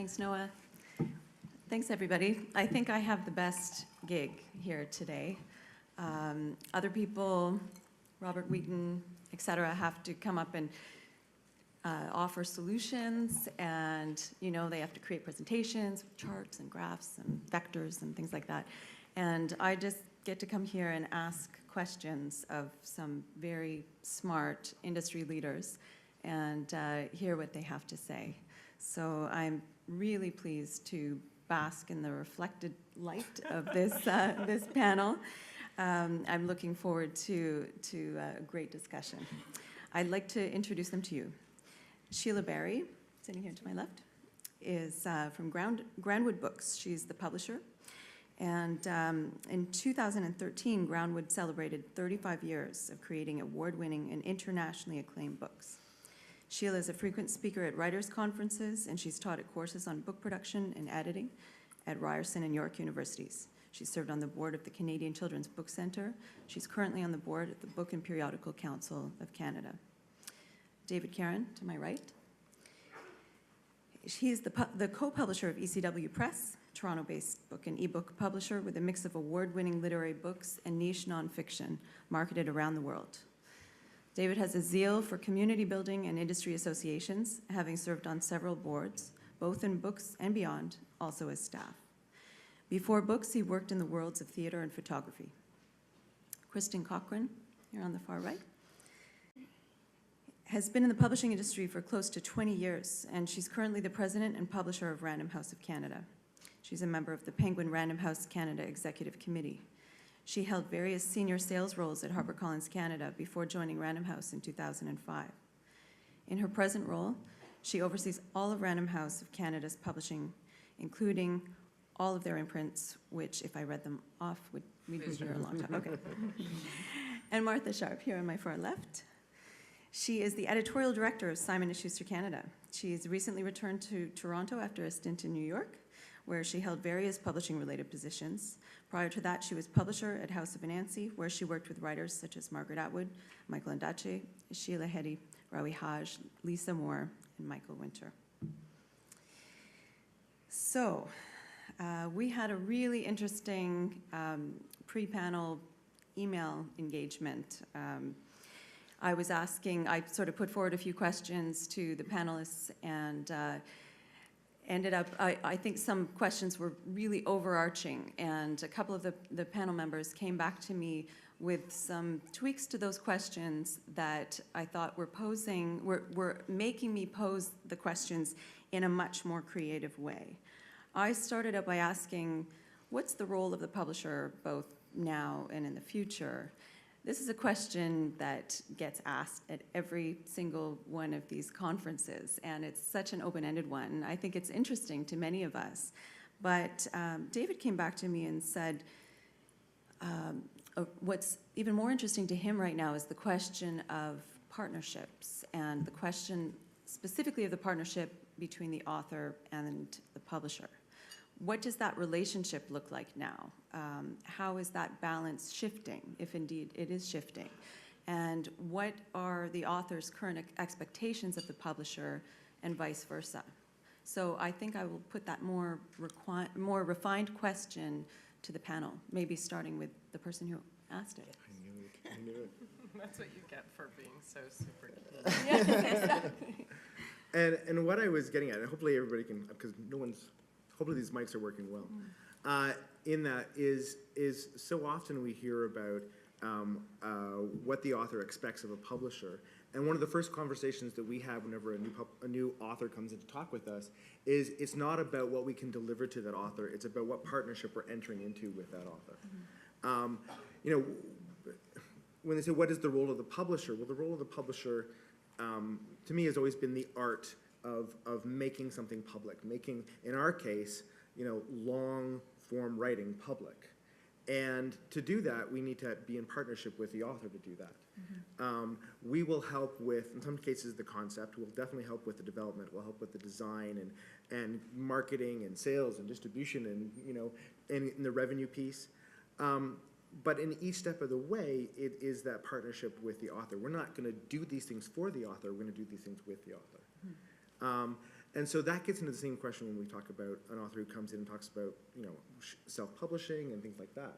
Thanks, Noah. Thanks, everybody. I think I have the best gig here today. Other people, Robert Wheaton, et cetera, have to come up and offer solutions, and they have to create presentations with charts and graphs and vectors and things like that. And I just get to come here and ask questions of some very smart industry leaders and hear what they have to say. So I'm really pleased to bask in the reflected light of this this panel. I'm looking forward to a great discussion. I'd like to introduce them to you. Sheila Barry, sitting here to my left, is from Groundwood Books. She's the publisher. And in 2013, Groundwood celebrated 35 years of creating award-winning and internationally acclaimed books. Sheila is a frequent speaker at writers' conferences, and she's taught at courses on book production and editing at Ryerson and York universities. She served on the board of the Canadian Children's Book Centre. She's currently on the board at the Book and Periodical Council of Canada. David Caron, to my right. He's the co-publisher of ECW Press, Toronto-based book and ebook publisher with a mix of award-winning literary books and niche nonfiction marketed around the world. David has a zeal for community building and industry associations, having served on several boards, both in books and beyond, also as staff. Before books, he worked in the worlds of theater and photography. Kristin Cochrane, here on the far right, has been in the publishing industry for close to 20 years, and she's currently the president and publisher of Random House of Canada. She's a member of the Penguin Random House Canada Executive Committee. She held various senior sales roles at HarperCollins Canada before joining Random House in 2005. In her present role, she oversees all of Random House of Canada's publishing, including all of their imprints, which, if I read them off, we'd be here a long time. Okay. And Martha Sharpe, here on my far left. She is the editorial director of Simon & Schuster Canada. She's recently returned to Toronto after a stint in New York, where she held various publishing-related positions. Prior to that, she was publisher at House of Anansi, where she worked with writers such as Margaret Atwood, Michael Ondaatje, Sheila Heti, Rawi Haj, Lisa Moore, and Michael Winter. So, we had a really interesting pre-panel email engagement. I sort of put forward a few questions to the panelists, and ended up, I think some questions were really overarching, and a couple of the panel members came back to me with some tweaks to those questions that I thought were making me pose the questions in a much more creative way. I started out by asking, what's the role of the publisher both now and in the future? This is a question that gets asked at every single one of these conferences, and it's such an open-ended one. I think it's interesting to many of us. But David came back to me and said, what's even more interesting to him right now is the question of partnerships, and the question specifically of the partnership between the author and the publisher. What does that relationship look like now? How is that balance shifting, if indeed it is shifting? And what are the author's current expectations of the publisher and vice versa? So I think I will put that more refined question to the panel, maybe starting with the person who asked it. I knew it. That's what you get for being so super keen. Yes, exactly. And what I was getting at, and hopefully everybody can, because hopefully these mics are working well. In that is so often we hear about what the author expects of a publisher, and one of the first conversations that we have whenever a new author comes in to talk with us is it's not about what we can deliver to that author, it's about what partnership we're entering into with that author. Mm-hmm. When they say what is the role of the publisher, well, the role of the publisher to me has always been the art of making something public, making, in our case, long form writing public. And to do that, we need to be in partnership with the author to do that. Mm-hmm. We will help with, in some cases, the concept. We'll definitely help with the development. We'll help with the design and marketing and sales and distribution and, and the revenue piece. But in each step of the way, it is that partnership with the author. We're not going to do these things for the author. We're going to do these things with the author. Mm-hmm. And so that gets into the same question when we talk about an author who comes in and talks about, self-publishing and things like that.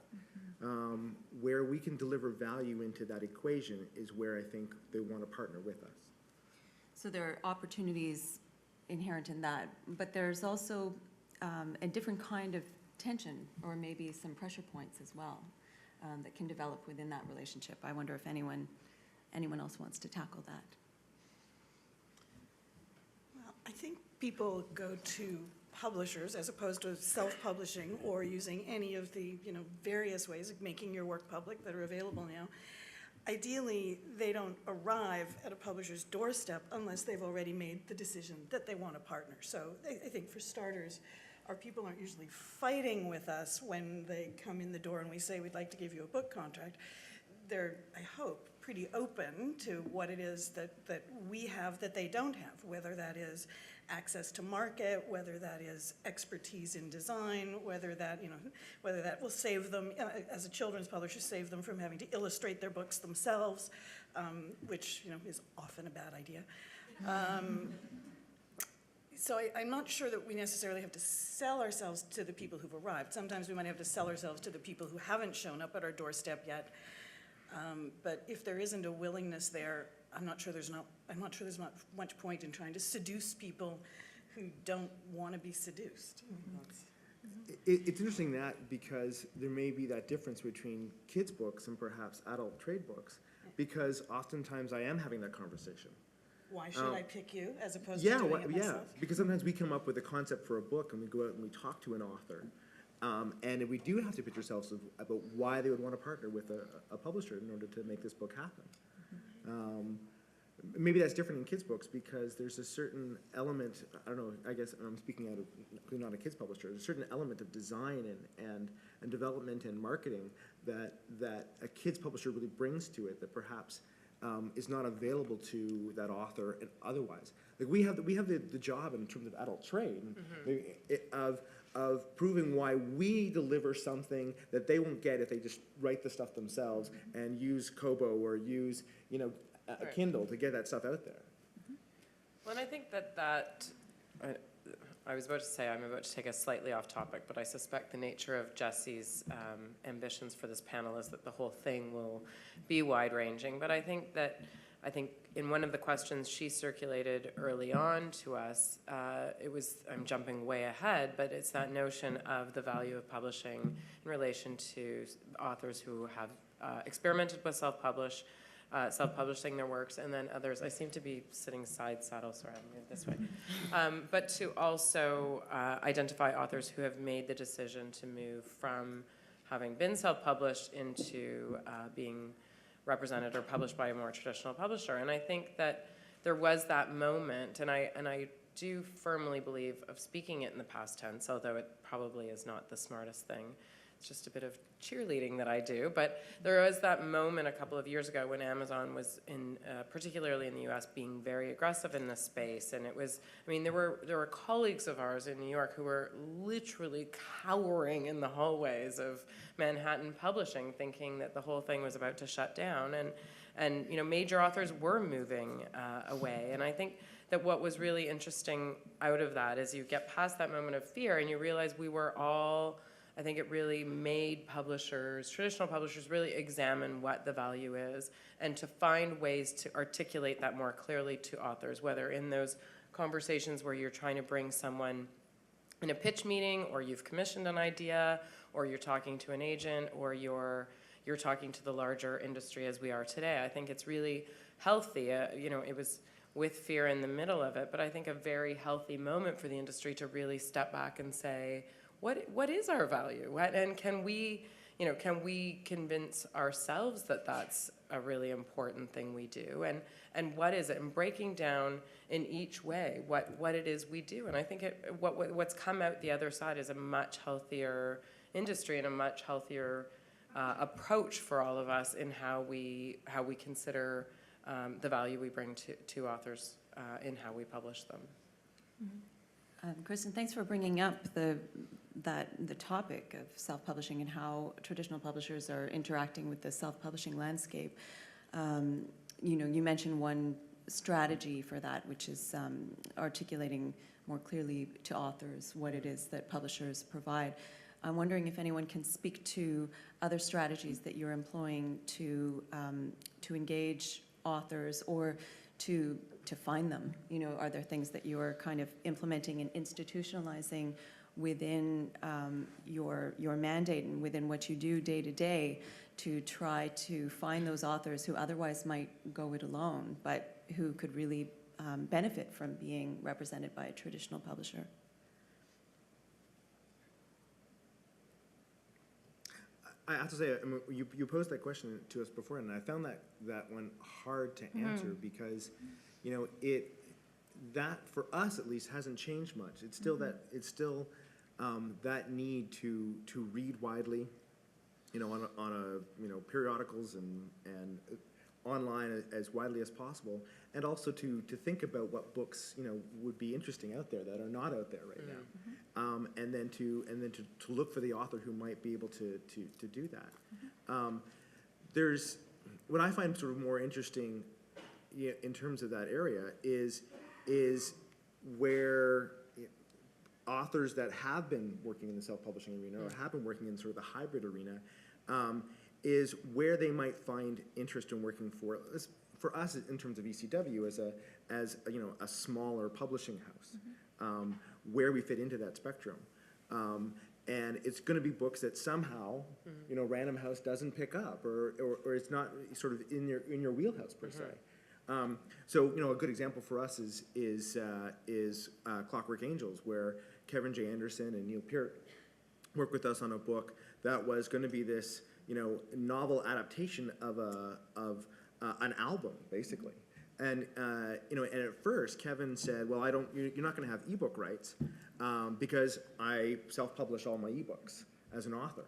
Where we can deliver value into that equation is where I think they want to partner with us. So there are opportunities inherent in that, but there's also a different kind of tension, or maybe some pressure points as well, that can develop within that relationship. I wonder if anyone else wants to tackle that. Well, I think people go to publishers as opposed to self-publishing or using any of the various ways of making your work public that are available now. Ideally, they don't arrive at a publisher's doorstep unless they've already made the decision that they want to partner. So I think for starters, our people aren't usually fighting with us when they come in the door and we say we'd like to give you a book contract. They're, I hope, pretty open to what it is that we have that they don't have, whether that is access to market, whether that is expertise in design, whether that will save them, as a children's publisher, save them from having to illustrate their books themselves, which is often a bad idea. So I'm not sure that we necessarily have to sell ourselves to the people who've arrived. Sometimes we might have to sell ourselves to the people who haven't shown up at our doorstep yet. But if there isn't a willingness there, I'm not sure there's much point in trying to seduce people who don't want to be seduced. It's interesting that because there may be that difference between kids' books and perhaps adult trade books, because oftentimes I am having that conversation. Why should I pick you as opposed to doing it myself? Because sometimes we come up with a concept for a book and we go out and we talk to an author. And we do have to pitch ourselves about why they would want to partner with a publisher in order to make this book happen. Maybe that's different in kids' books because there's a certain element, I don't know, I guess I'm speaking out of not a kids' publisher, there's a certain element of design and development and marketing that a kids' publisher really brings to it that perhaps is not available to that author and otherwise. Like we have the job in terms of adult trade of proving why we deliver something that they won't get if they just write the stuff themselves and use Kobo or use Right. Kindle to get that stuff out there. Well, and I think I was about to say I'm about to take us slightly off topic, but I suspect the nature of Jesse's ambitions for this panel is that the whole thing will be wide-ranging. But I think in one of the questions she circulated early on to us, I'm jumping way ahead, but it's that notion of the value of publishing in relation to authors who have experimented with self-publishing their works, and then others. I seem to be sitting side saddle, sorry, I'll move this way. But to also identify authors who have made the decision to move from having been self-published into being represented or published by a more traditional publisher. And I think that there was that moment, and I do firmly believe of speaking it in the past tense, although it probably is not the smartest thing. It's just a bit of cheerleading that I do. But there was that moment a couple of years ago when Amazon was particularly in the US, being very aggressive in this space. And it was, there were colleagues of ours in New York who were literally cowering in the hallways of Manhattan Publishing, thinking that the whole thing was about to shut down. And major authors were moving away. And I think that what was really interesting out of that is you get past that moment of fear and you realize we were all, I think it really made traditional publishers really examine what the value is and to find ways to articulate that more clearly to authors, whether in those conversations where you're trying to bring someone in a pitch meeting or you've commissioned an idea or you're talking to an agent or you're talking to the larger industry as we are today. I think it's really healthy. It was with fear in the middle of it, but I think a very healthy moment for the industry to really step back and say, what is our value? And can we convince ourselves that that's a really important thing we do? And what is it? And breaking down in each way what it is we do. And I think what's come out the other side is a much healthier industry and a much healthier approach for all of us in how we consider the value we bring to authors in how we publish them. Kristin, thanks for bringing up the topic of self-publishing and how traditional publishers are interacting with the self-publishing landscape. You mentioned one strategy for that, which is articulating more clearly to authors what it is that publishers provide. I'm wondering if anyone can speak to other strategies that you're employing to engage authors or to find them. You know, are there things that you're kind of implementing and institutionalizing within your mandate and within what you do day to day to try to find those authors who otherwise might go it alone, but who could really benefit from being represented by a traditional publisher? I have to say, I mean, you posed that question to us before, and I found that one hard to answer because, you know, that for us at least hasn't changed much. It's still that need to read widely, you know, on a you know, periodicals and online as widely as possible, and also to think about what books, you know, would be interesting out there that are not out there right now, and then to look for the author who might be able to do that. There's what I find sort of more interesting in terms of that area is where authors that have been working in the self-publishing arena or have been working in sort of the hybrid arena is where they might find interest in working for us in terms of ECW as you know, a smaller publishing house, where we fit into that spectrum. And it's going to be books that somehow, you know, Random House doesn't pick up, or it's not sort of in your wheelhouse per se. So, you know, a good example for us is Clockwork Angels, where Kevin J. Anderson and Neil Peart worked with us on a book that was going to be this, you know, novel adaptation of an album, basically. And you know, and at first Kevin said, "Well, you're not going to have ebook rights because I self-publish all my ebooks as an author."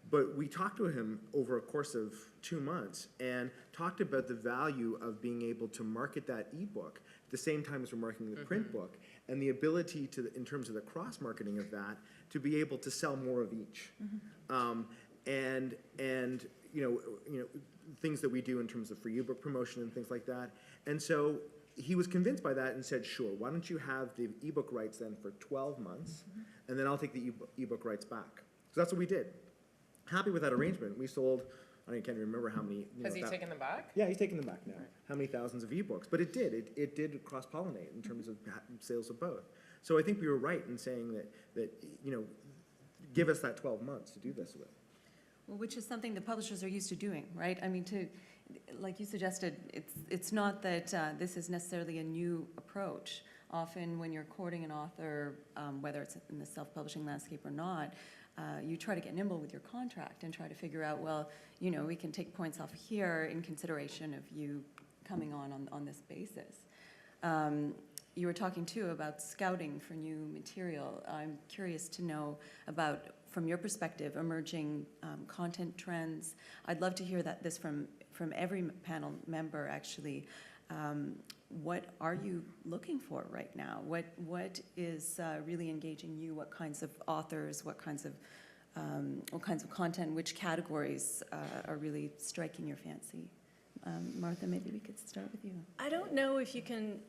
But we talked to him over a course of 2 months and talked about the value of being able to market that ebook at the same time as we're marketing the print book, and the ability to, in terms of the cross-marketing of that, to be able to sell more of each. And you know, things that we do in terms of free ebook promotion and things like that. And so he was convinced by that and said, "Sure, why don't you have the ebook rights then for 12 months, and then I'll take the ebook rights back." So that's what we did. Happy with that arrangement. We sold, I can't even remember how many. Has he taken them back? Yeah, he's taking them back now. How many thousands of ebooks? But it did cross-pollinate in terms of sales of both. So I think we were right in saying that you know, give us that 12 months to do this with. Well, which is something the publishers are used to doing, right? I mean, like you suggested, it's not that this is necessarily a new approach. Often when you're courting an author, whether it's in the self-publishing landscape or not, you try to get nimble with your contract and try to figure out, well, you know, we can take points off here in consideration of you coming on this basis. You were talking too about scouting for new material. I'm curious to know about, from your perspective, emerging content trends. I'd love to hear this from every panel member, actually. What are you looking for right now? What is really engaging you? What kinds of authors? What kinds of content? Which categories are really striking your fancy? Martha, maybe we could start with you. I don't know if you can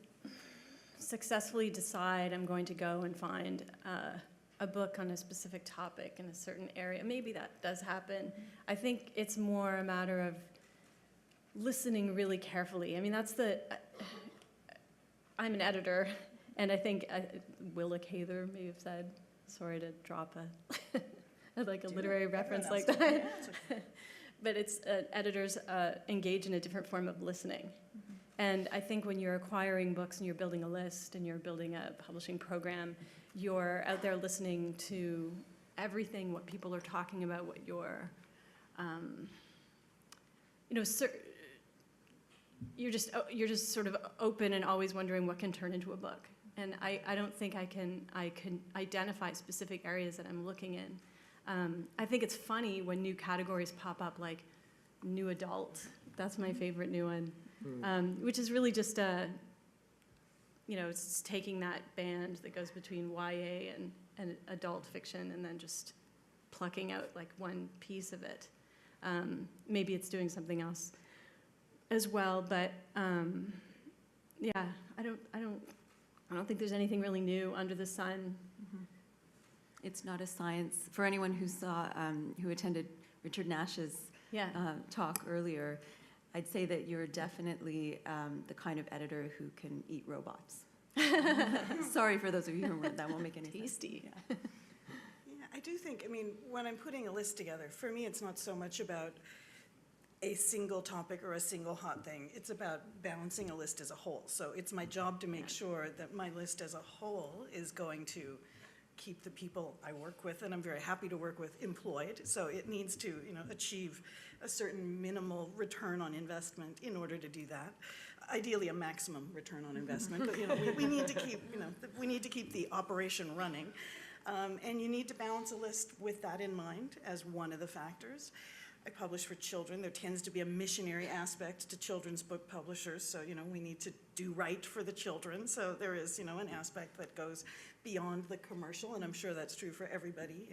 successfully decide I'm going to go and find a book on a specific topic in a certain area. Maybe that does happen. I think it's more a matter of listening really carefully. I mean, I'm an editor, and I think Willa Cather may have said, sorry to drop a literary reference like that, but it's editors engage in a different form of listening. And I think when you're acquiring books and you're building a list and you're building a publishing program, you're out there listening to everything, what people are talking about, what you're, you're just sort of open and always wondering what can turn into a book. And I don't think I can identify specific areas that I'm looking in. I think it's funny when new categories pop up, like new adult. That's my favorite new one, which is really just it's taking that band that goes between YA and adult fiction and then just plucking out like one piece of it. Maybe it's doing something else. as well, but yeah, I don't think there's anything really new under the sun. It's not a science. For anyone who saw, who attended Richard Nash's Yeah. talk earlier, I'd say that you're definitely the kind of editor who can eat robots. Sorry for those of you who weren't, that won't make any sense. Tasty. Yeah. Yeah, I do think, I mean, when I'm putting a list together, for me, it's not so much about a single topic or a single hot thing. It's about balancing a list as a whole. So it's my job to make sure that my list as a whole is going to keep the people I work with, and I'm very happy to work with, employed. So it needs to, achieve a certain minimal return on investment in order to do that. Ideally, a maximum return on investment, but we need to keep, we need to keep the operation running. And you need to balance a list with that in mind as one of the factors. I publish for children. There tends to be a missionary aspect to children's book publishers, so we need to do right for the children. So there is an aspect that goes beyond the commercial, and I'm sure that's true for everybody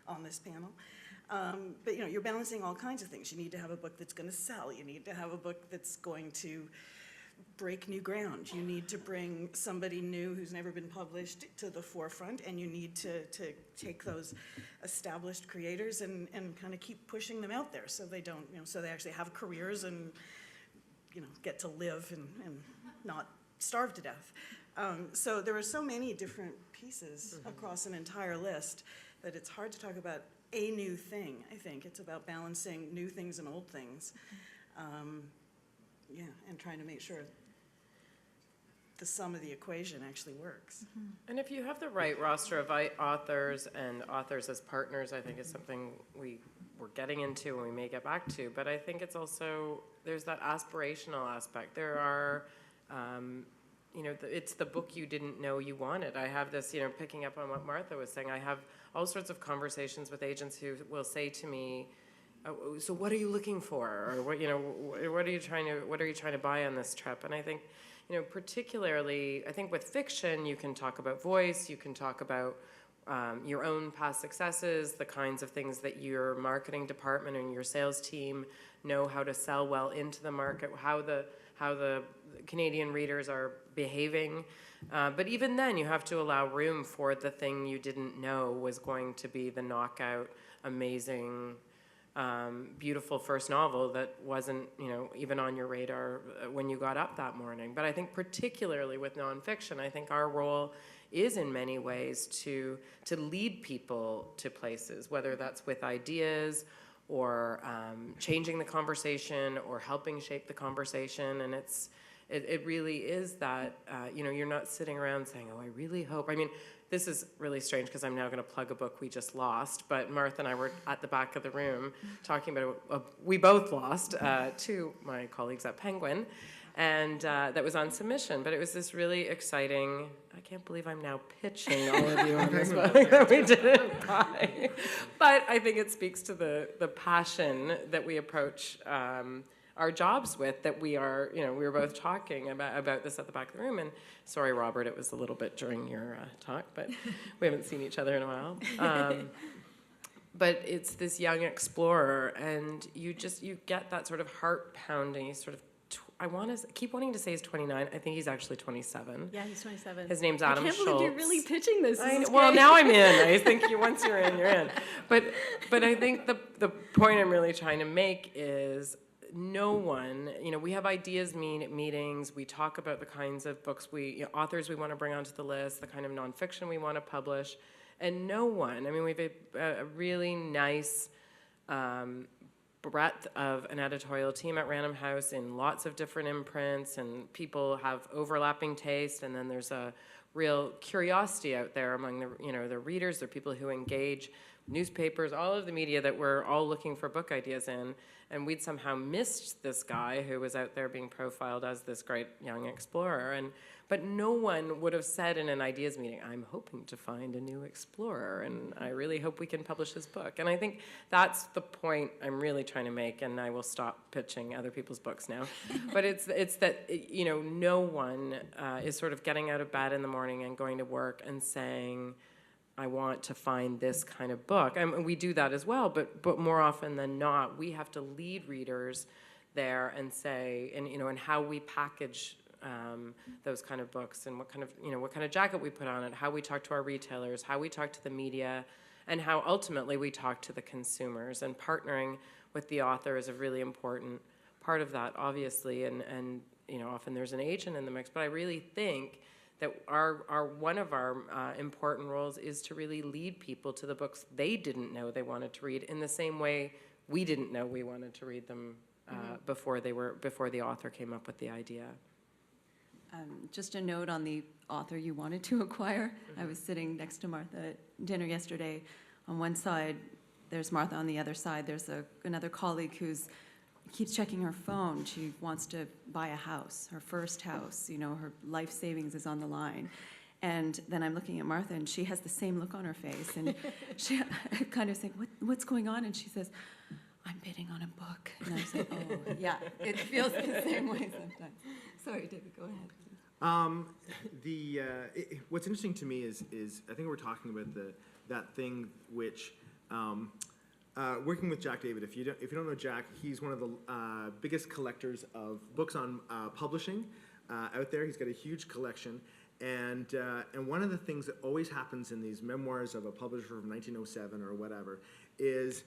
on this panel. But you're balancing all kinds of things. You need to have a book that's going to sell. You need to have a book that's going to break new ground. You need to bring somebody new who's never been published to the forefront, and you need to take those established creators and kind of keep pushing them out there so they don't, so they actually have careers and, get to live and not starve to death. So there are so many different pieces across an entire list that it's hard to talk about a new thing, I think. It's about balancing new things and old things. Yeah, and trying to make sure the sum of the equation actually works. And if you have the right roster of authors and authors as partners, I think is something we're getting into and we may get back to. But I think it's also, there's that aspirational aspect. There are, it's the book you didn't know you wanted. I have this, picking up on what Martha was saying, I have all sorts of conversations with agents who will say to me, so what are you looking for? Or what are you trying to buy on this trip? And I think, particularly, I think with fiction, you can talk about voice, you can talk about your own past successes, the kinds of things that your marketing department and your sales team know how to sell well into the market, how the Canadian readers are behaving. But even then, you have to allow room for the thing you didn't know was going to be the knockout, amazing, beautiful first novel that wasn't, even on your radar when you got up that morning. But I think particularly with nonfiction, I think our role is in many ways to lead people to places, whether that's with ideas or changing the conversation or helping shape the conversation. And it really is that, you're not sitting around saying, oh, I really hope. I mean, this is really strange because I'm now going to plug a book we just lost, but Martha and I were at the back of the room talking about we both lost to my colleagues at Penguin, and that was on submission. But it was this really exciting, I can't believe I'm now pitching all of you on this book that we didn't buy. But I think it speaks to the passion that we approach our jobs with, that we are, we were both talking about this at the back of the room. And sorry, Robert, it was a little bit during your talk, but we haven't seen each other in a while. But it's this young explorer, and you get that sort of heart-pounding sort of, I keep wanting to say he's 29. I think he's actually 27. Yeah, he's 27. His name's Adam Schultz. I can't believe you're really pitching this. Well, now I'm in. I think once you're in, you're in. But I think the point I'm really trying to make is, no one, we have ideas meetings, we talk about the kinds of books authors we want to bring onto the list, the kind of nonfiction we want to publish, and no one, we have a really nice breadth of an editorial team at Random House in lots of different imprints, and people have overlapping taste, and then there's a real curiosity out there among the readers, the people who engage newspapers, all of the media that we're all looking for book ideas in, and we'd somehow missed this guy who was out there being profiled as this great young explorer. But no one would have said in an ideas meeting, I'm hoping to find a new explorer, and I really hope we can publish this book. And I think that's the point I'm really trying to make, and I will stop pitching other people's books now. But it's that, no one is sort of getting out of bed in the morning and going to work and saying, I want to find this kind of book. And we do that as well, but more often than not, we have to lead readers there and say, and, and how we package those kind of books, and what kind of jacket we put on it, how we talk to our retailers, how we talk to the media, and how ultimately we talk to the consumers. And partnering with the author is a really important part of that, obviously, and often there's an agent in the mix, but I really think that one of our important roles is to really lead people to the books they didn't know they wanted to read, in the same way we didn't know we wanted to read them before the author came up with the idea. Just a note on the author you wanted to acquire. I was sitting next to Martha at dinner yesterday. On one side, there's Martha. On the other side, there's another colleague who's keeps checking her phone. She wants to buy a house, her first house. Her life savings is on the line. And then I'm looking at Martha, and she has the same look on her face. And I kind of say, what's going on? And she says, I'm bidding on a book. And I say, oh, yeah, it feels the same way sometimes. Sorry, David, go ahead. What's interesting to me is I think we're talking about that thing which, working with Jack David. If you don't know Jack, he's one of the biggest collectors of books on publishing out there. He's got a huge collection, and one of the things that always happens in these memoirs of a publisher from 1907 or whatever is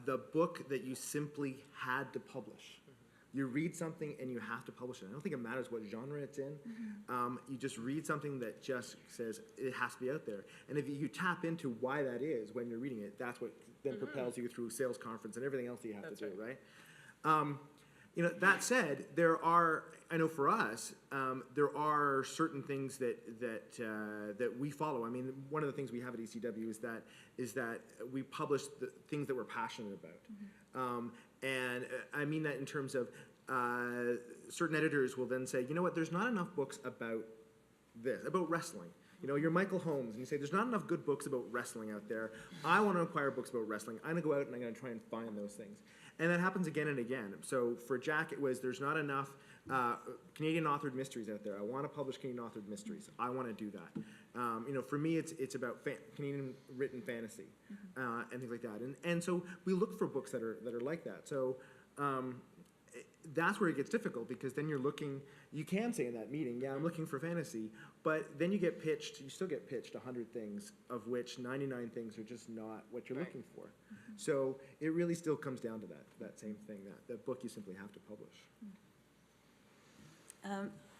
the book that you simply had to publish. You read something and you have to publish it. I don't think it matters what genre it's in. You just read something that just says it has to be out there. And if you tap into why that is when you're reading it, that's what then propels you through sales conference and everything else that you have to do, right? That said, I know for us, there are certain things that we follow. I mean, one of the things we have at ECW is that we publish the things that we're passionate about. And I mean that in terms of certain editors will then say, you know what, there's not enough books about this, about wrestling. You're Michael Holmes, and you say, there's not enough good books about wrestling out there. I want to acquire books about wrestling. I'm going to go out and I'm going to try and find those things. And that happens again and again. So for Jack, it was, there's not enough Canadian authored mysteries out there. I want to publish Canadian authored mysteries. I want to do that. For me, it's about Canadian written fantasy and things like that. And so we look for books that are like that. So that's where it gets difficult, because then you're looking, you can say in that meeting, yeah, I'm looking for fantasy, but then you still get pitched 100 things, of which 99 things are just not what you're looking for. So it really still comes down to that same thing, that book you simply have to publish.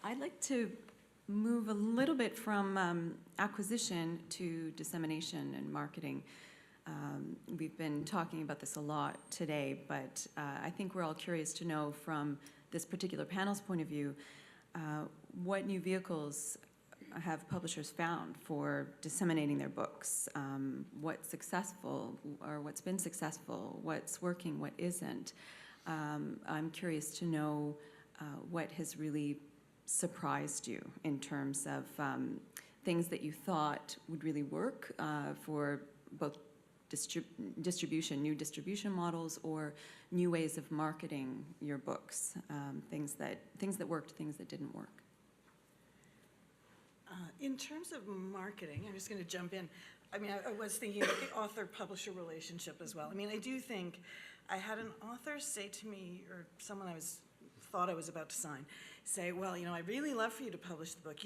I'd like to move a little bit from acquisition to dissemination and marketing. We've been talking about this a lot today, but I think we're all curious to know from this particular panel's point of view, what new vehicles have publishers found for disseminating their books? What's successful, or what's been successful? What's working, what isn't? I'm curious to know what has really surprised you in terms of things that you thought would really work for both distribution, new distribution models, or new ways of marketing your books, things that worked, things that didn't work. In terms of marketing, I'm just going to jump in. I mean, I was thinking about the author-publisher relationship as well. I mean, I do think I had an author say to me, or someone thought I was about to sign, say, well, I'd really love for you to publish the book.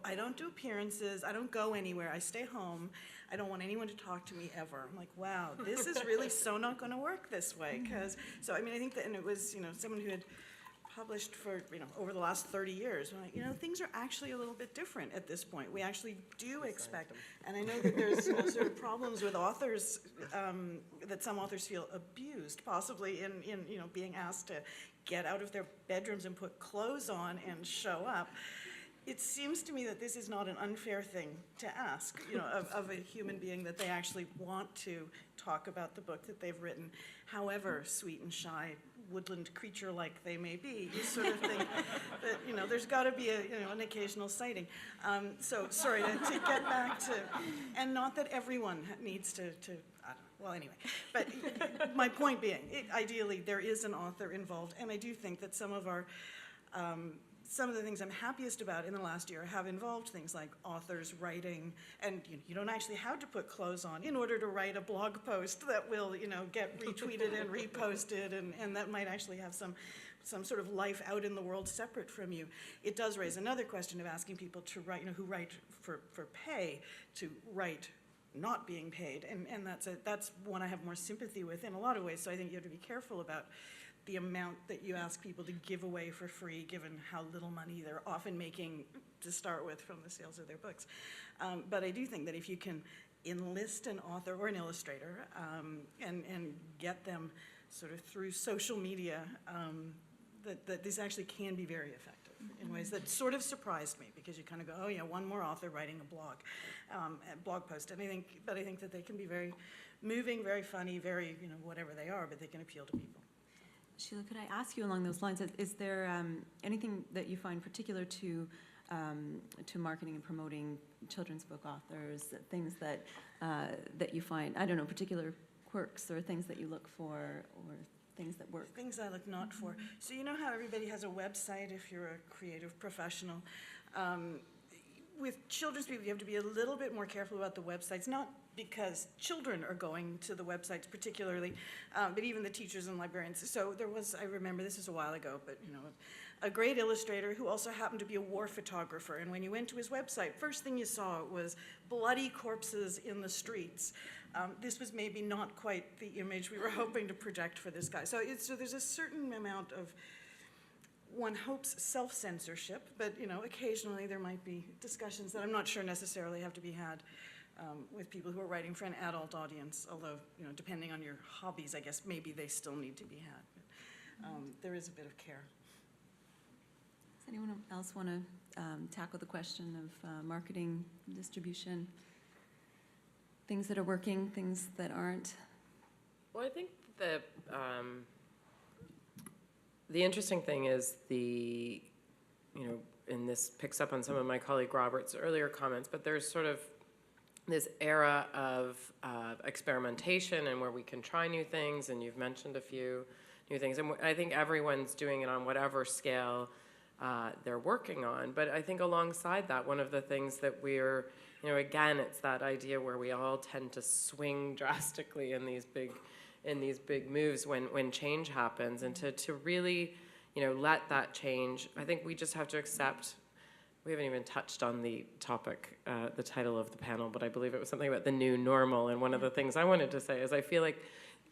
I don't do appearances. I don't go anywhere. I stay home. I don't want anyone to talk to me ever. I'm like, wow, this is really so not going to work this way. I think that, and it was, someone who had published for, over the last 30 years. I'm like, things are actually a little bit different at this point. We actually do expect, and I know that there's sort of problems with authors, that some authors feel abused, possibly in being asked to get out of their bedrooms and put clothes on and show up. It seems to me that this is not an unfair thing to ask, of a human being, that they actually want to talk about the book that they've written, however sweet and shy, woodland creature-like they may be. You sort of think that, there's got to be an occasional sighting. So sorry, to get back to, and not that everyone needs to well, anyway, but my point being, ideally there is an author involved, and I do think that some of our some of the things I'm happiest about in the last year have involved things like authors writing, and you don't actually have to put clothes on in order to write a blog post that will, get retweeted and reposted, and that might actually have some sort of life out in the world separate from you. It does raise another question of asking people to write, who write for pay, to write not being paid, and that's one I have more sympathy with in a lot of ways. So I think you have to be careful about the amount that you ask people to give away for free, given how little money they're often making to start with from the sales of their books. But I do think that if you can enlist an author or an illustrator and get them sort of through social media, that this actually can be very effective in ways that sort of surprised me, because you kind of go, oh yeah, one more author writing a blog post, and I think that they can be very moving, very funny, very, whatever they are, but they can appeal to people. Sheila, could I ask you along those lines, is there anything that you find particular to marketing and promoting children's book authors, things that that you find, I don't know, particular quirks or things that you look for, or things that work? Things I look not for. So you know how everybody has a website if you're a creative professional? With children's people, you have to be a little bit more careful about the websites, not because children are going to the websites particularly, but even the teachers and librarians. So there was, I remember, this was a while ago, but a great illustrator who also happened to be a war photographer. And when you went to his website, first thing you saw was bloody corpses in the streets. This was maybe not quite the image we were hoping to project for this guy. So there's a certain amount of, one hopes, self-censorship, but occasionally there might be discussions that I'm not sure necessarily have to be had with people who are writing for an adult audience, although, depending on your hobbies, I guess maybe they still need to be had. But, there is a bit of care. Does anyone else want to tackle the question of marketing, distribution, things that are working, things that aren't? Well, I think the interesting thing is and this picks up on some of my colleague Robert's earlier comments, but there's sort of this era of experimentation and where we can try new things, and you've mentioned a few new things, and I think everyone's doing it on whatever scale they're working on. But I think alongside that, one of the things that we're, again, it's that idea where we all tend to swing drastically in these big moves when change happens, and to really, let that change. I think we just have to accept. We haven't even touched on the topic, the title of the panel, but I believe it was something about the new normal. And one of the things I wanted to say is I feel like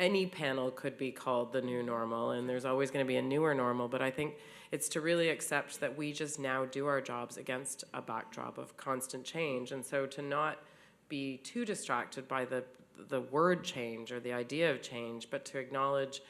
any panel could be called the new normal, and there's always going to be a newer normal. But I think it's to really accept that we just now do our jobs against a backdrop of constant change. And so to not be too distracted by the word change or the idea of change, but to acknowledge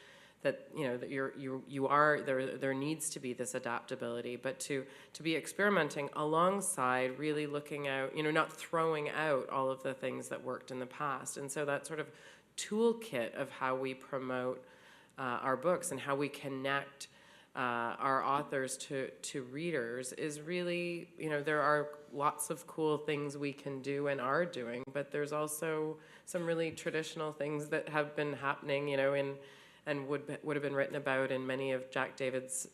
that that there needs to be this adaptability, but to be experimenting alongside really looking out, not throwing out all of the things that worked in the past. And so that sort of toolkit of how we promote our books and how we connect our authors to readers is really, there are lots of cool things we can do and are doing, but there's also some really traditional things that have been happening, and would have been written about in many of Jack David's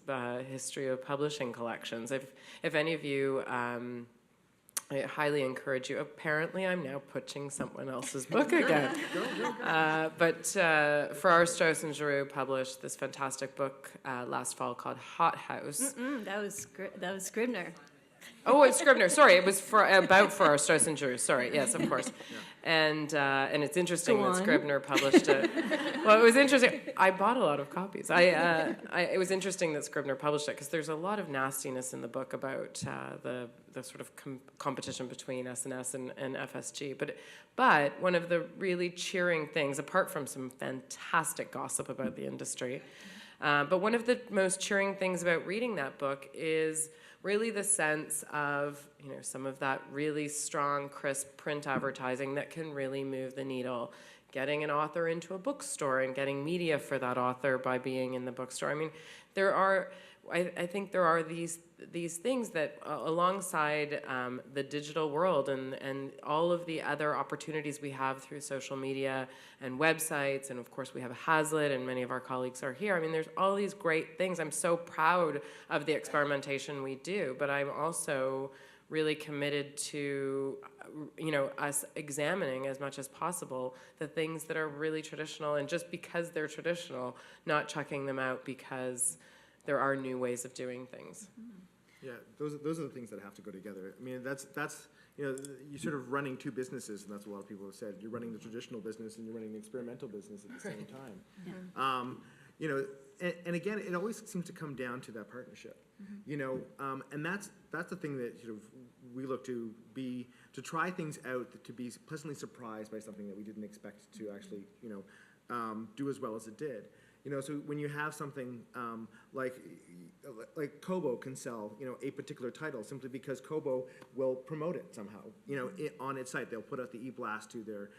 history of publishing collections. If any of you, I highly encourage you. Apparently, I'm now pitching someone else's book again. But for our Strauss and Giroux published this fantastic book last fall called Hot House. That was Scribner. Oh, it's Scribner. Sorry, it was for our Strauss and Giroux. Sorry, yes, of course. And it's interesting that Scribner published it. Well, it was interesting. I bought a lot of copies. It was interesting that Scribner published it because there's a lot of nastiness in the book about the sort of competition between S&S and FSG. But one of the really cheering things, apart from some fantastic gossip about the industry, but one of the most cheering things about reading that book is really the sense of, some of that really strong, crisp print advertising that can really move the needle. Getting an author into a bookstore and getting media for that author by being in the bookstore. I mean, I think there are these things that alongside the digital world and all of the other opportunities we have through social media and websites, and of course we have Hazlitt and many of our colleagues are here. I mean, there's all these great things. I'm so proud of the experimentation we do, but I'm also really committed to, us examining as much as possible the things that are really traditional, and just because they're traditional, not chucking them out because there are new ways of doing things. Yeah, those are the things that have to go together. I mean, that's you're sort of running two businesses, and that's what a lot of people have said. You're running the traditional business and you're running the experimental business at the same time. And again, it always seems to come down to that partnership. And that's the thing that sort of we look to try things out, to be pleasantly surprised by something that we didn't expect to actually do as well as it did. So when you have something like Kobo can sell, a particular title simply because Kobo will promote it somehow. On its site, they'll put out the e-blast to their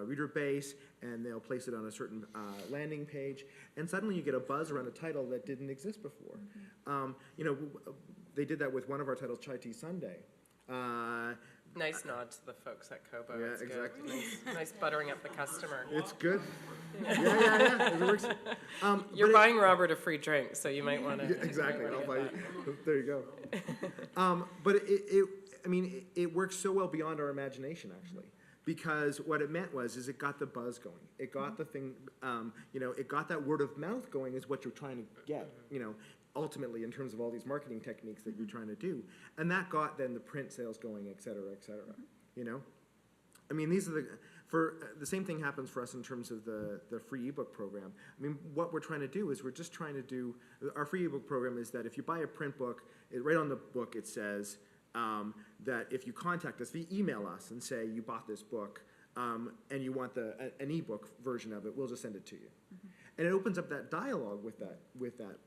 reader base, and they'll place it on a certain landing page, and suddenly you get a buzz around a title that didn't exist before. They did that with one of our titles, Chai Tea Sunday. Nice nod to the folks at Kobo. Yeah, it's exactly. Good. Nice buttering up the customer. It's good. Yeah. It works. You're buying Robert a free drink, so you might want to. Yeah, exactly. I'll buy you. There you go. But it works so well beyond our imagination, actually. Because what it meant is it got the buzz going. It got the thing, it got that word of mouth going is what you're trying to get, ultimately in terms of all these marketing techniques that you're trying to do. And that got then the print sales going, et cetera, et cetera, I mean, these are the same thing happens for us in terms of the free ebook program. I mean, what we're trying to do is we're just trying to do, our free ebook program is that if you buy a print book, right on the book it says, that if you contact us, if you email us and say you bought this book and you want an ebook version of it, we'll just send it to you. And it opens up that dialogue with that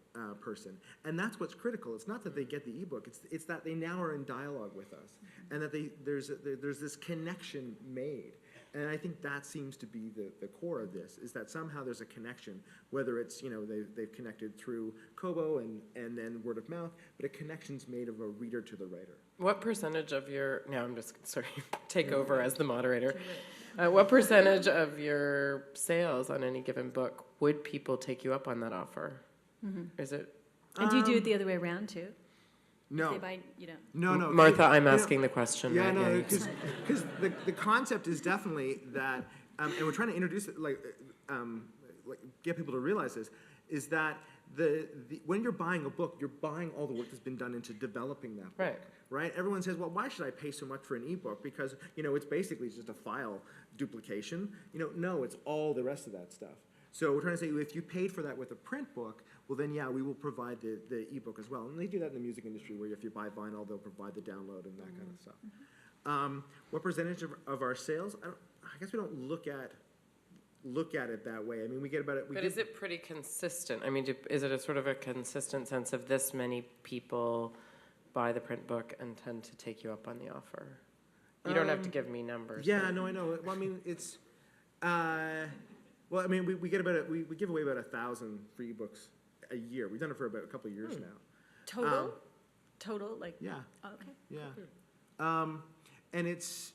person, and that's what's critical. It's not that they get the ebook; it's that they now are in dialogue with us, and that there's this connection made. And I think that seems to be the core of this, is that somehow there's a connection, whether it's, they've connected through Kobo and then word of mouth, but a connection's made of a reader to the writer. What percentage of your, now I'm just, take over as the moderator. What percentage of your sales on any given book would people take you up on that offer? Is it? And do you do it the other way around too? No. If they buy, No. Martha, I'm asking the question. Yeah, right? no, because the concept is definitely that, and we're trying to introduce it, get people to realize this, is that when you're buying a book, you're buying all the work that's been done into developing that book. Right? Everyone says, well, why should I pay so much for an ebook? Because, it's basically just a file duplication. No, it's all the rest of that stuff. So we're trying to say, if you paid for that with a print book, well then, yeah, we will provide the ebook as well. And they do that in the music industry, where if you buy vinyl, they'll provide the download and that kind of stuff. What percentage of our sales? I guess we don't look at it that way. I mean, we get about it. But is it pretty consistent? I mean, is it a sort of a consistent sense of this many people buy the print book and tend to take you up on the offer? You don't have to give me numbers. Yeah, but. no, I know. Well, I mean, it's. Well, I mean, we get about we give away about 1,000 free ebooks a year. We've done it for about a couple of years now. Total, like. Yeah. Oh, okay. Yeah. And it's.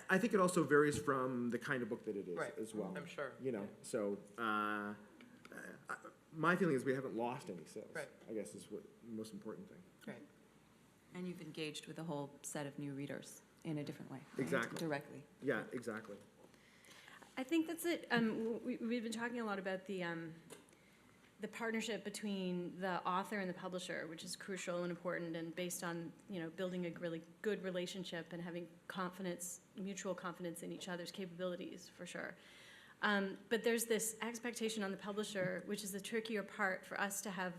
I think it also varies from the kind of book that it is as well. I'm sure. So my feeling is we haven't lost any sales. Right. I guess is what the most important thing. Right. And you've engaged with a whole set of new readers in a different way. Right? Exactly. Directly. Yeah, exactly. I think that's it. We've been talking a lot about the partnership between the author and the publisher, which is crucial and important, and based on building a really good relationship and having mutual confidence in each other's capabilities, for sure. But there's this expectation on the publisher, which is the trickier part for us to have.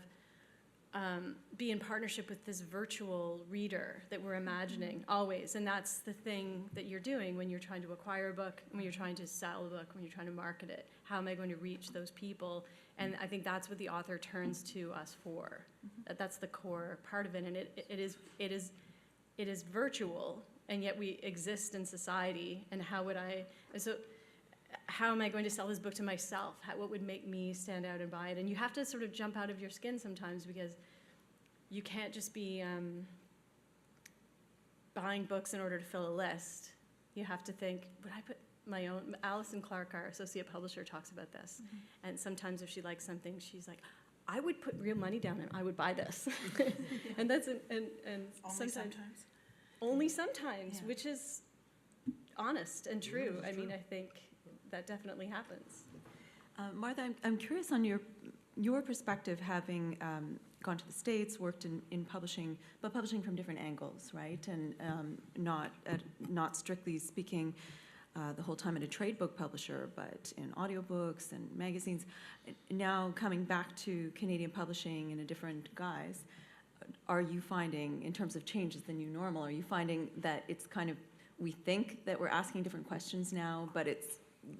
Be in partnership with this virtual reader that we're imagining always. And that's the thing that you're doing when you're trying to acquire a book, when you're trying to sell a book, when you're trying to market it. How am I going to reach those people? And I think that's what the author turns to us for. That's the core part of it. And it is virtual, and yet we exist in society. And how would I... So how am I going to sell this book to myself? What would make me stand out and buy it? And you have to sort of jump out of your skin sometimes, because you can't just be buying books in order to fill a list. You have to think, would I put my own? Alison Clark, our associate publisher, talks about this. And sometimes if she likes something, she's like, I would put real money down and I would buy this. And that's, and sometimes. Only sometimes, Yeah. which is honest and true. I mean, I think that definitely happens. Martha, I'm curious on your perspective, having gone to the States, worked in publishing, but publishing from different angles, right? And not strictly speaking the whole time at a trade book publisher, but in audiobooks and magazines. Now coming back to Canadian publishing in a different guise, are you finding, in terms of change as the new normal, are you finding that it's kind of, we think that we're asking different questions now, but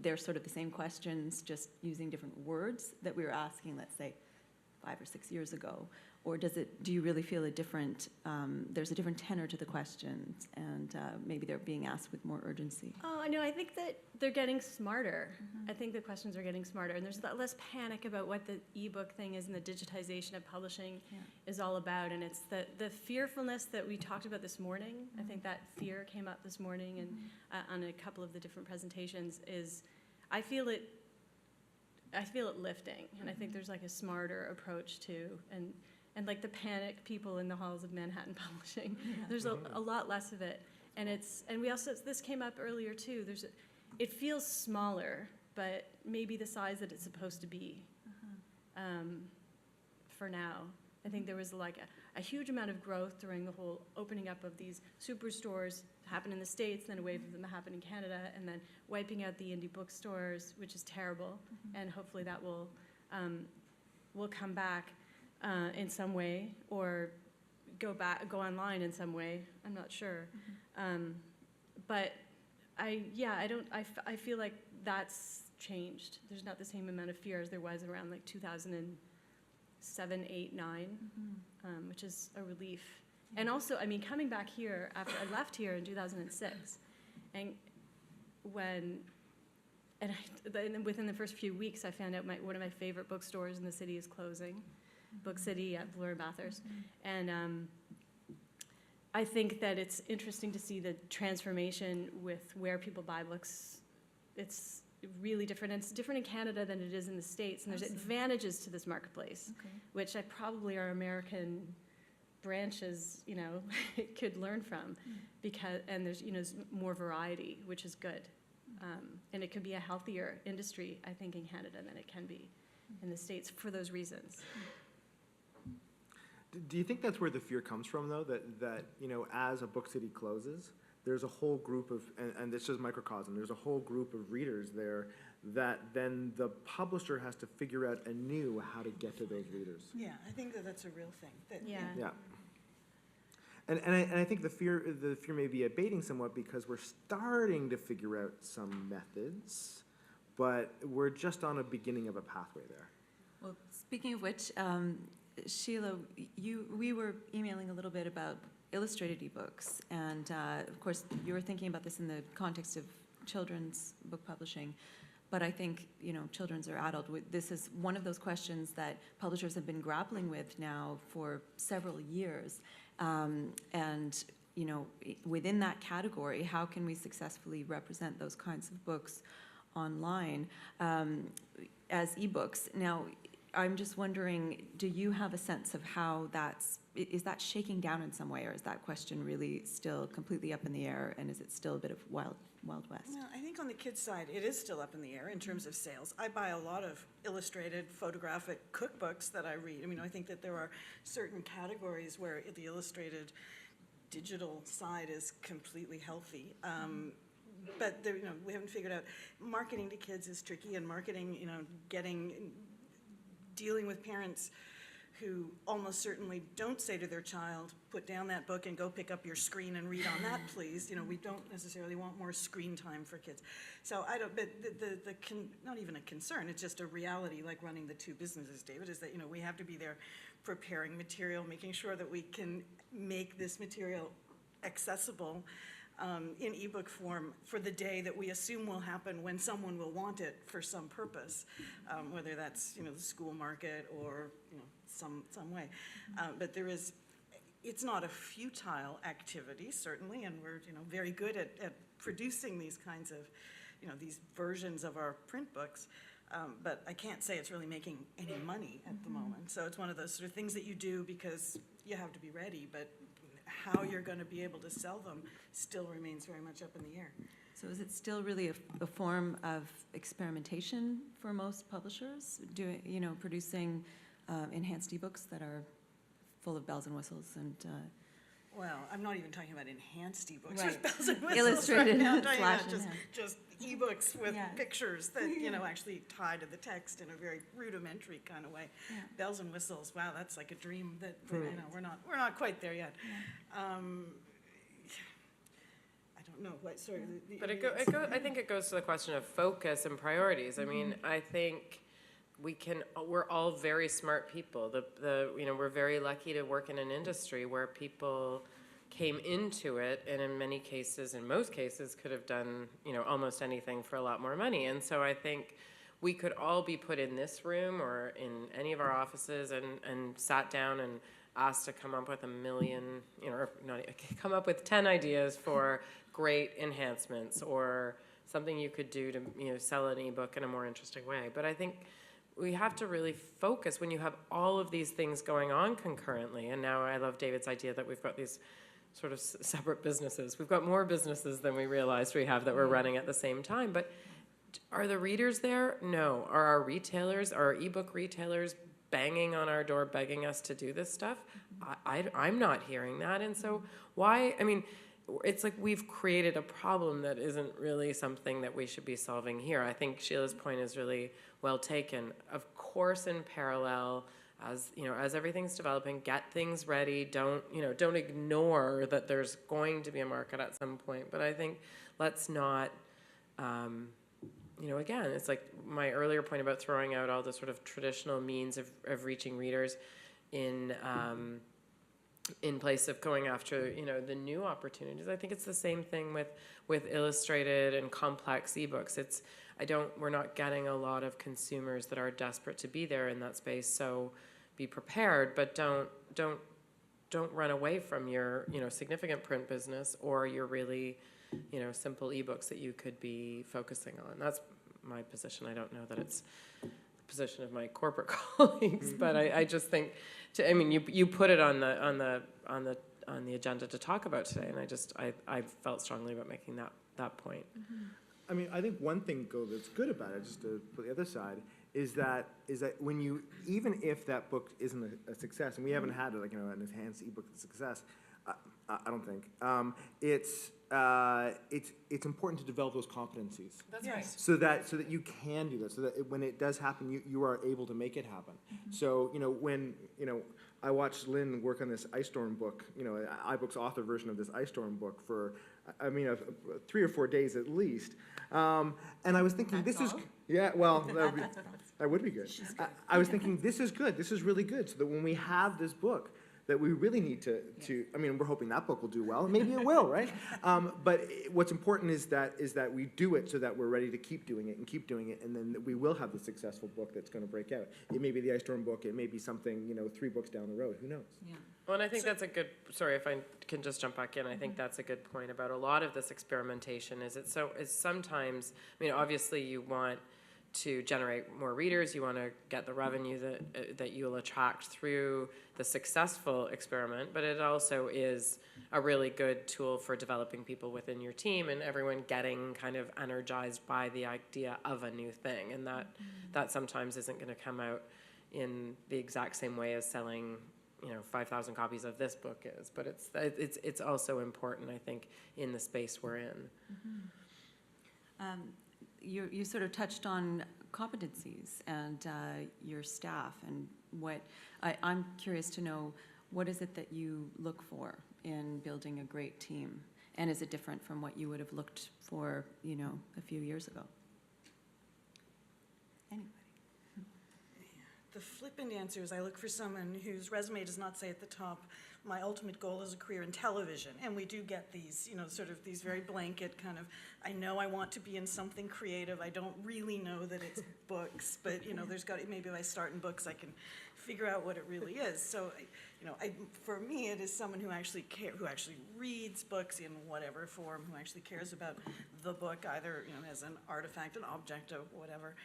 they're sort of the same questions, just using different words that we were asking, let's say, 5 or 6 years ago? Or do you really feel there's a different tenor to the questions, and maybe they're being asked with more urgency? Oh, I know. I think that they're getting smarter. I think the questions are getting smarter, and there's less panic about what the ebook thing is and the digitization of publishing is all about. And it's the fearfulness that we talked about this morning. I think that fear came up this morning, and on a couple of the different presentations. I feel it lifting, and I think there's like a smarter approach to and like the panic people in the halls of Manhattan publishing. There's a lot less of it. And we also, this came up earlier too, it feels smaller, but maybe the size that it's supposed to be for now. I think there was like a huge amount of growth during the whole opening up of these superstores. Happened in the States, then a wave of them happened in Canada, and then wiping out the indie bookstores, which is terrible. And hopefully that will come back in some way, or go online in some way. I'm not sure. But I feel like that's changed. There's not the same amount of fear as there was around like 2007, 8, 9, which is a relief. And also, I mean, coming back here after I left here in 2006, and within the first few weeks, I found out one of my favorite bookstores in the city is closing, Book City at Bloor and Bathurst. And I think that it's interesting to see the transformation with where people buy books. It's really different. And it's different in Canada than it is in the States. And there's advantages to this marketplace, which probably our American branches, could learn from, and there's more variety, which is good. And it could be a healthier industry, I think, in Canada than it can be in the States for those reasons. Do you think that's where the fear comes from, though, that as a Book City closes, there's a whole group of, and this is microcosm, there's a whole group of readers there that then the publisher has to figure out anew how to get to those readers? Yeah, I think that's a real thing. Yeah. And I think the fear may be abating somewhat because we're starting to figure out some methods, but we're just on a beginning of a pathway there. Well, speaking of which, Sheila, we were emailing a little bit about illustrated ebooks, and of course you were thinking about this in the context of children's book publishing, but I think children's or adult. This is one of those questions that publishers have been grappling with now for several years, and within that category, how can we successfully represent those kinds of books online as ebooks? Now, I'm just wondering, do you have a sense of how is that shaking down in some way, or is that question really still completely up in the air, and is it still a bit of Wild West? Well, I think on the kids' side, it is still up in the air in terms of sales. I buy a lot of illustrated photographic cookbooks that I read. I mean, I think that there are certain categories where the illustrated digital side is completely healthy. But there, we haven't figured out, marketing to kids is tricky, and marketing, dealing with parents who almost certainly don't say to their child, put down that book and go pick up your screen and read on that, please. We don't necessarily want more screen time for kids. So but not even a concern, it's just a reality, like running the two businesses, David, is that, we have to be there preparing material, making sure that we can make this material accessible in ebook form for the day that we assume will happen when someone will want it for some purpose, whether that's, the school market or, some way. But it's not a futile activity, certainly, and we're, very good at producing these kinds of, these versions of our print books. But I can't say it's really making any money at the moment. So it's one of those sort of things that you do because you have to be ready, but how you're going to be able to sell them still remains very much up in the air. So is it still really a form of experimentation for most publishers, producing enhanced ebooks that are full of bells and whistles and Well, I'm not even talking about enhanced ebooks Right. with bells and whistles. Illustrated Right now. I'm talking slash about just ebooks with pictures that, actually tie to the text in a very rudimentary kind of way. Yeah. Bells and whistles, wow, that's like a dream that, we're not quite there yet. I don't know, sorry. But I think it goes to the question of focus and priorities. I mean, I think we're all very smart people. We're very lucky to work in an industry where people came into it and in most cases could have done, almost anything for a lot more money. And so I think we could all be put in this room or in any of our offices and sat down and asked to come up with come up with 10 ideas for great enhancements or something you could do to, sell an ebook in a more interesting way. But I think we have to really focus when you have all of these things going on concurrently. And now I love David's idea that we've got these sort of separate businesses. We've got more businesses than we realized we have that we're running at the same time. But are the readers there? No. Are our retailers, our ebook retailers banging on our door, begging us to do this stuff? I'm not hearing that. And so why, it's like we've created a problem that isn't really something that we should be solving here. I think Sheila's point is really well taken. Of course, in parallel, as everything's developing, get things ready. Don't ignore that there's going to be a market at some point. But I think let's not, again, it's like my earlier point about throwing out all the sort of traditional means of reaching readers in place of going after, the new opportunities. I think it's the same thing with illustrated and complex ebooks. We're not getting a lot of consumers that are desperate to be there in that space. So be prepared, but don't run away from your, significant print business or your really, simple ebooks that you could be focusing on. That's my position. I don't know that it's the position of my corporate colleagues, but I just think you put it on the agenda to talk about today, and I felt strongly about making that point. I think one thing that's good about it, just to put the other side, is that when even if that book isn't a success, and we haven't had an enhanced ebook success, I don't think it's important to develop those competencies. That's right. So that you can do that. So that when it does happen, you are able to make it happen. So when I watched Lynn work on this Ice Storm book, iBook's author version of this Ice Storm book for 3 or 4 days at least. And I was thinking, that would be good. I was thinking, this is good. This is really good. So that when we have this book, that we really need to we're hoping that book will do well. Maybe it will, right? But what's important is that we do it so that we're ready to keep doing it, and then we will have the successful book that's going to break out. It may be the Ice Storm book. It may be something, 3 books down the road. Who knows? Yeah. Well, and I think that's a good, sorry if I can just jump back in, I think that's a good point about a lot of this experimentation is sometimes, obviously you want to generate more readers, you want to get the revenue that you'll attract through the successful experiment, but it also is a really good tool for developing people within your team and everyone getting kind of energized by the idea of a new thing, and that sometimes isn't going to come out in the exact same way as selling 5,000 copies of this book is, but it's also important, I think, in the space we're in. You sort of touched on competencies and your staff, and what I'm curious to know, what is it that you look for in building a great team, and is it different from what you would have looked for, a few years ago? Anybody? the flippant answer is I look for someone whose resume does not say at the top, my ultimate goal is a career in television. And we do get these, sort of these very blanket kind of, I know I want to be in something creative. I don't really know that it's books, but, there's maybe if I start in books, I can figure out what it really is. So, for me, it is someone who actually reads books in whatever form, who actually cares about the book, either, as an artifact, an object, or whatever.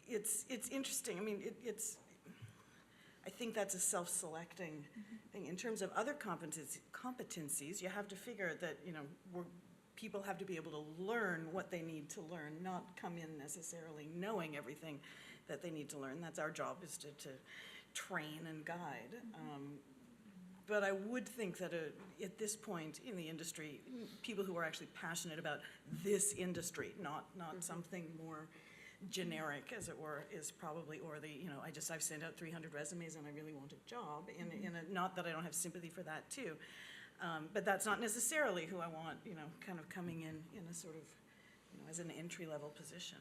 It's interesting. I mean, I think that's a self-selecting thing. In terms of other competencies, you have to figure that, people have to be able to learn what they need to learn, not come in necessarily knowing everything that they need to learn. That's our job, is to train and guide. But I would think that at this point in the industry, people who are actually passionate about this industry, not something more generic, as it were, is probably, or I've sent out 300 resumes and I really want a job, not that I don't have sympathy for that too, but that's not necessarily who I want, kind of coming in a sort of, as an entry-level position.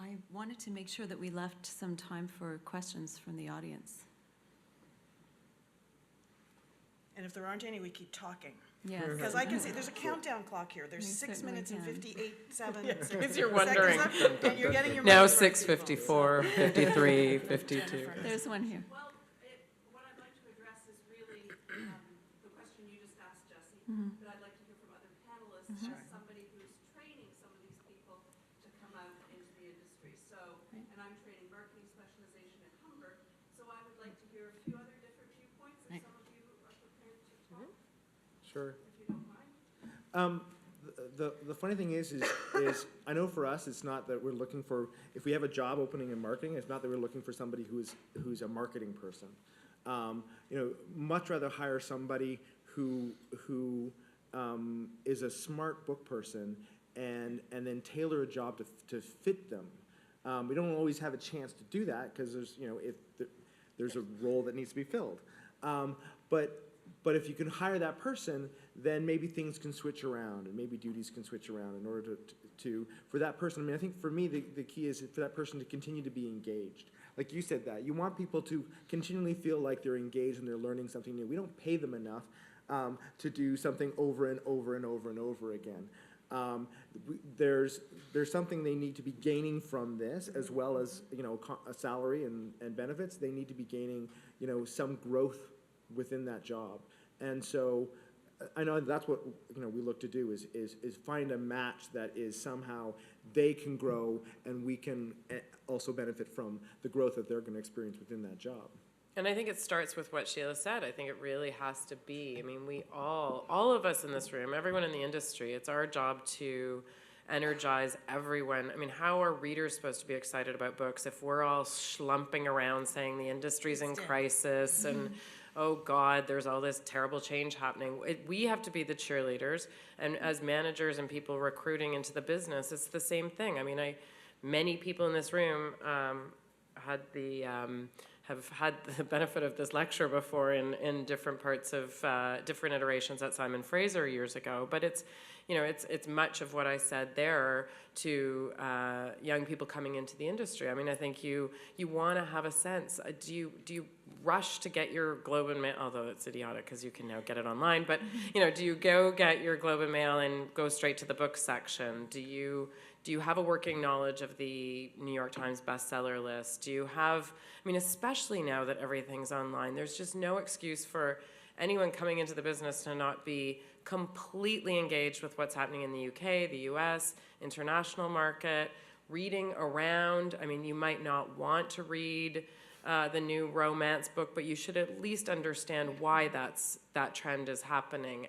I wanted to make sure that we left some time for questions from the audience. And if there aren't any, we keep talking. Yes. Because I can see, there's a countdown clock here. There's We 6 certainly minutes and can. 58, 7, Because you're wondering. and you're getting your Now money's worth, 6:54, 53, 52. There's one here. Well, what I'd like to address is really the question you just asked, Jesse, but I'd like to hear from other panelists as somebody who's training some of these people to come out into the industry. So, and I'm training marketing specialization at Humber, so I would like to hear a few other different viewpoints if some of you are prepared to talk, Sure. if you don't mind. The funny thing is I know for us, it's not that we're looking for, if we have a job opening in marketing, it's not that we're looking for somebody who's a marketing person. Much rather hire somebody who is a smart book person and then tailor a job to fit them. We don't always have a chance to do that because there's a role that needs to be filled. But if you can hire that person, then maybe things can switch around and maybe duties can switch around in order to for that person. I mean, I think for me, the key is for that person to continue to be engaged. Like you said that. You want people to continually feel like they're engaged and they're learning something new. We don't pay them enough to do something over and over and over and over again. There's something they need to be gaining from this, as well as a salary and benefits. They need to be gaining some growth within that job. And so I know that's what we look to do is find a match that is somehow they can grow and we can also benefit from the growth that they're going to experience within that job. And I think it starts with what Sheila said. I think it really has to be. I mean, we all of us in this room, everyone in the industry, it's our job to energize everyone. I mean, how are readers supposed to be excited about books if we're all schlumping around saying the industry's in crisis and oh God, there's all this terrible change happening. We have to be the cheerleaders, and as managers and people recruiting into the business, it's the same thing. I mean, many people in this room have had the benefit of this lecture before in different parts of different iterations at Simon Fraser years ago, but it's much of what I said there to young people coming into the industry. I mean, I think you want to have a sense. Do you rush to get your Globe and Mail? Although it's idiotic because you can now get it online. But do you go get your Globe and Mail and go straight to the book section? Do you have a working knowledge of the New York Times bestseller list? Do you have? I mean, especially now that everything's online, there's just no excuse for anyone coming into the business to not be completely engaged with what's happening in the UK, the US, international market, reading around. I mean, you might not want to read the new romance book, but you should at least understand why that trend is happening.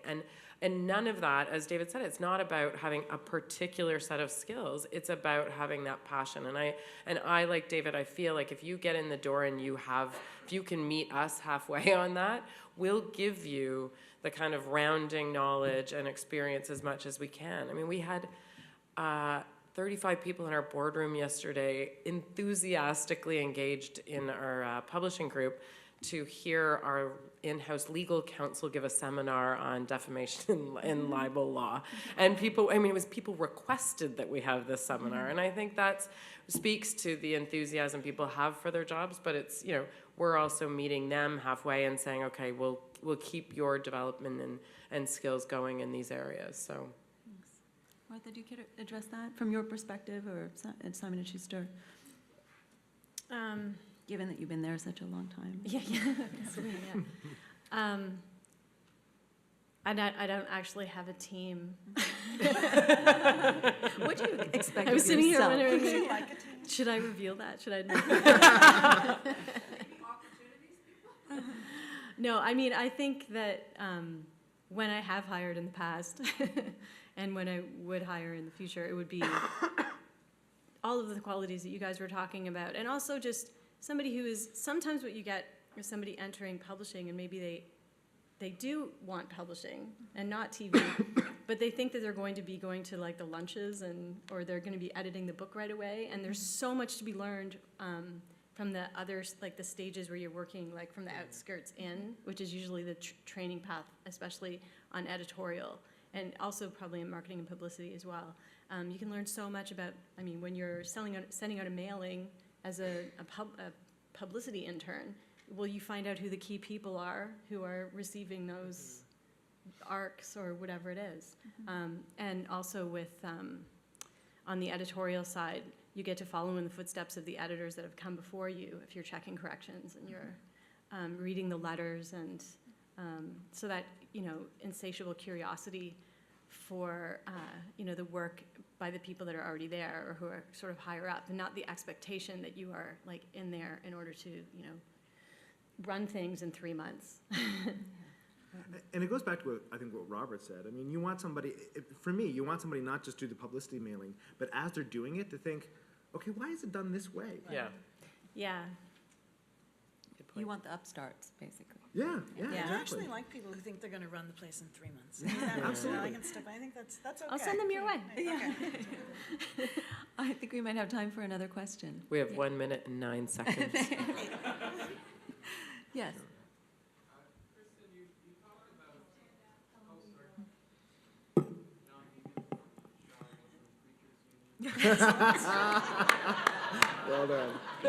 And none of that, as David said, it's not about having a particular set of skills. It's about having that passion. And I like David, I feel like if you get in the door and if you can meet us halfway on that, we'll give you the kind of rounding knowledge and experience as much as we can. I mean, we had 35 people in our boardroom yesterday, enthusiastically engaged in our publishing group to hear our in-house legal counsel give a seminar on defamation and libel law. And people, I mean, it was people requested that we have this seminar. And I think that speaks to the enthusiasm people have for their jobs, but it's, you know, we're also meeting them halfway and saying, okay, we'll keep your development and skills going in these areas, so. Thanks. Martha, do you care to address that from your perspective, or Simon & Schuster? Given that you've been there such a long time. Yeah. I don't actually have a team. What do you expect I was of sitting here yourself? wondering, Would you like a team? should I reveal that? Should I? Maybe opportunities, people? No, I mean, I think that when I have hired in the past and when I would hire in the future, it would be all of the qualities that you guys were talking about. And also just somebody who is, sometimes what you get is somebody entering publishing and maybe they do want publishing and not TV, but they think that they're going to be going to like the lunches or they're going to be editing the book right away. And there's so much to be learned from the others, like the stages where you're working like from the outskirts in, which is usually the training path, especially on editorial and also probably in marketing and publicity as well. You can learn so much about, I mean, when you're sending out a mailing as a publicity intern, well, you find out who the key people are who are receiving those arcs or whatever it is. And also with, on the editorial side, you get to follow in the footsteps of the editors that have come before you if you're checking corrections and you're reading the letters, and so that, you know, insatiable curiosity for, you know, the work by the people that are already there or who are sort of higher up, and not the expectation that you are like in there in order to, you know, run things in 3 months. And it goes back to I think what Robert said. I mean, you want somebody, for me, you want somebody not just do the publicity mailing, but as they're doing it to think, okay, why is it done this way? Yeah. Yeah. Good point. You want the upstarts, basically. Yeah, Yeah. I exactly. actually like people who think they're going to run the place in 3 months. I mean, that, Absolutely. I can step. I think that's okay. I'll send them your way. Okay. I think we might have time for another question. We have 1 minute and 9 seconds. Yes. Kristin, you talked about, non-union Well done. So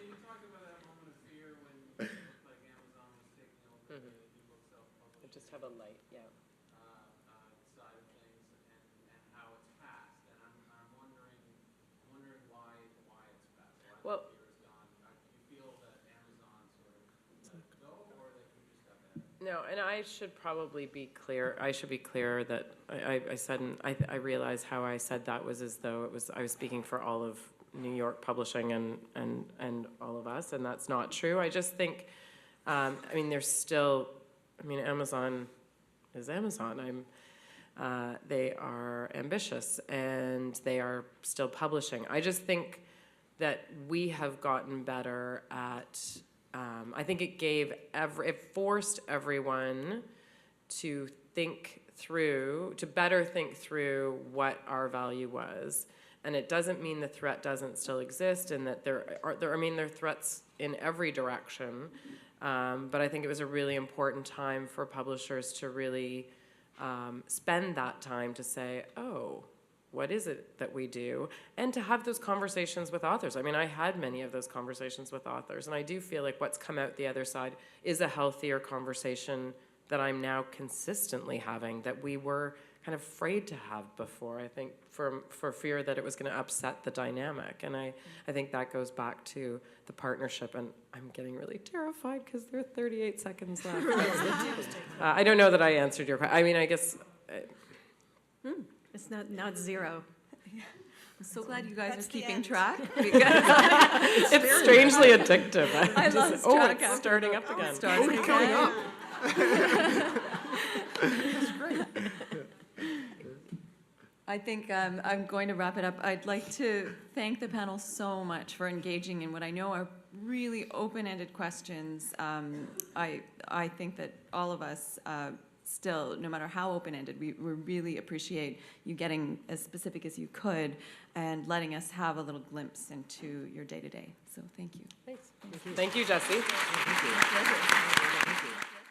you talked about that moment of fear when it looked like Amazon was taking over the ebook self-publishing Just have a light, yeah. side of things and how it's passed. And I'm wondering why it's passed. Why Well, the fear is gone. Do you feel that Amazon sort of let it go, or that you just got ahead? No, and I should probably be clear. I should be clear that I said, and I realize how I said that was as though I was speaking for all of New York publishing and all of us, and that's not true. I just think, I mean, there's still, I mean, Amazon is Amazon. They are ambitious and they are still publishing. I just think that we have gotten better at. I think it forced everyone to better think through what our value was. And it doesn't mean the threat doesn't still exist, and that there are threats in every direction. But I think it was a really important time for publishers to really spend that time to say, oh, what is it that we do? And to have those conversations with authors. I mean, I had many of those conversations with authors, and I do feel like what's come out the other side is a healthier conversation that I'm now consistently having, that we were kind of afraid to have before, I think, for fear that it was going to upset the dynamic. And I think that goes back to the partnership, and I'm getting really terrified because there are 38 seconds left. I don't know that I answered your question. I mean, I guess... It's not zero. I'm so glad you guys That's are the keeping end. track. it's strangely addictive. I lost oh, track it's after starting up again. Starting again. I think I'm going to wrap it up. I'd like to thank the panel so much for engaging in what I know are really open-ended questions. I think that all of us still, no matter how open-ended, we really appreciate you getting as specific as you could and letting us have a little glimpse into your day-to-day. So thank you. Thanks. Thank you, Jesse. Thank you.